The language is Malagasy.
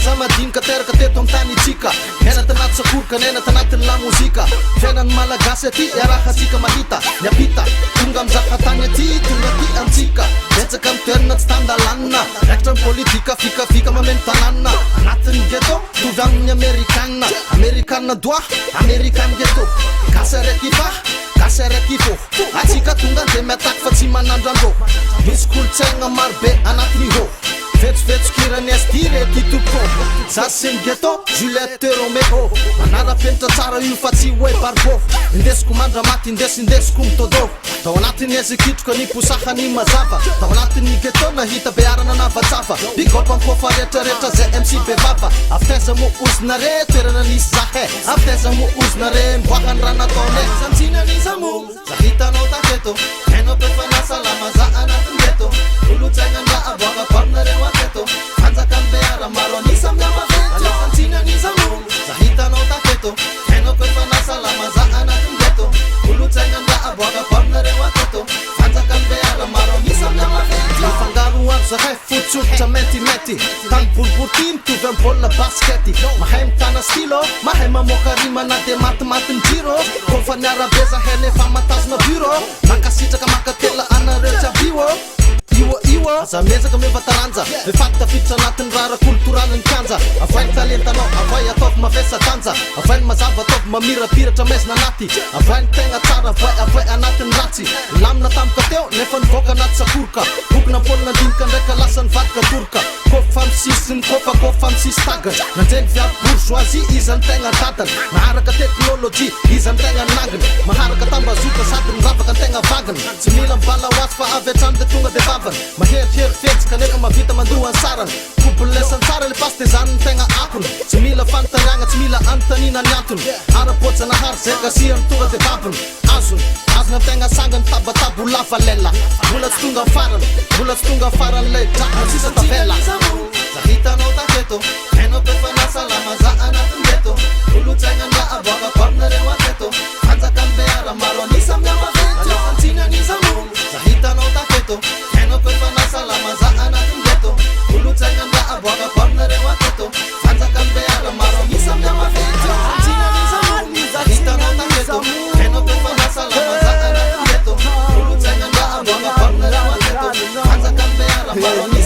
za madinika teraka teto amin'ny tany itsika miaina tanaty sakorika niaina tanatin'ny lamozika fiainan'ny malagasy aty iarahantsika mahita miapita tonga amin'ny zakatany aty tonga aty antsika betsaka amin'ny toerana tsy tandalanina raikitra amin'ny politika fikafika mameno tananina anatin'ny ghetto tovy amin'ny amerikanina amerikanina doa amerikany ghetto gasy araiky fa gasy araiky fô atsika tonga de miataky fa tsy manandro andro misy kolotsaigna marobe anatin'ny ho fetsofetsokirany SD reky toko zasy ny ghetto Juliette Romeo manara-penitra tsara io fa tsy hoe barbo indesiko mandramaty indesindesiko mitodo tao anatin'ny ezikitroka ny posahany mazava tao anatin'ny ghetto nahita bearana navatsafa bigopa mikofa rehetrarehetra zay MC bevava aftaiza mo ozina re toerana nisy zahe aftaiza mo ozina re miboakany raha nataone samtsinaniza mo za hitanao taketo hainao mpefa salama za anatin'ny ghetto olotsaigna aboaka barnareo aketo anjakany beara maro anisa amin'ny amaveto samtsinaniza mo za hitanao taketo hainao mpefa salama za anatin'ny ghetto olotsaigna aboaka barnareo aketo anjakany beara maro anisa amin'ny amaveto fangaro aro zahay fotsotra metimety tany boribory mitovy amin'ny baolina baskety mahay mitana stylo mahay mamoaka rimana de matimaty ny jiro kofa ny arabe zahay nefa matazona buro makasitraka makatela anareo jiabio iwo aza mezaka mevataranja befatta fitra anatin'ny rara kulturaliny kanja avainy talentanao avay ataovy mavesa tanja avainy mazava ataovy mamirapiratra maizina anaty avainy tegna tsara avay anatin'ny ratsy lamina tampoka teo nefa nivoaka anaty sakorika bokona ampolina andinika ndraika lasa nivadika torika kofa misisiny kofa misisy tagana nanjeny viavy bourgeoisie izany tegna dadany maharaka teknolojia izany tegna nanginy maharaka tambazoka sady miravaka ny tegna vaginy tsy mila mibala hoazy fa avy hatrany de tonga de vavany maherihery fetsika nefa mavita mandroany sarany kobolesany tsara le pasy de zany ny tegna akony tsy mila fanontaniagna tsy mila anontanina ny antony ara-pojanahary zay kasiany tonga de vaviny azony azona tegna sangany tabatabo lava lela mbola tsy tonga farany mbola tsy tonga farany lay draka sisa tavela za hitanao taketo hainao mpefa salama za anatin'ny ghetto olotsaigna aboaka barnareo aketo anjakany beara maro anisa amin'ny amaveto samtsinaniza mo za hitanao taketo hainao mpefa salama za anatin'ny ghetto olotsaigna aboaka barnareo aketo anjakany beara maro anisa amin'ny amaveto samtsinaniza mo za hitanao taketo hainao mpefa salama za anatin'ny ghetto olotsaigna aboaka barnareo aketo anjakany beara maro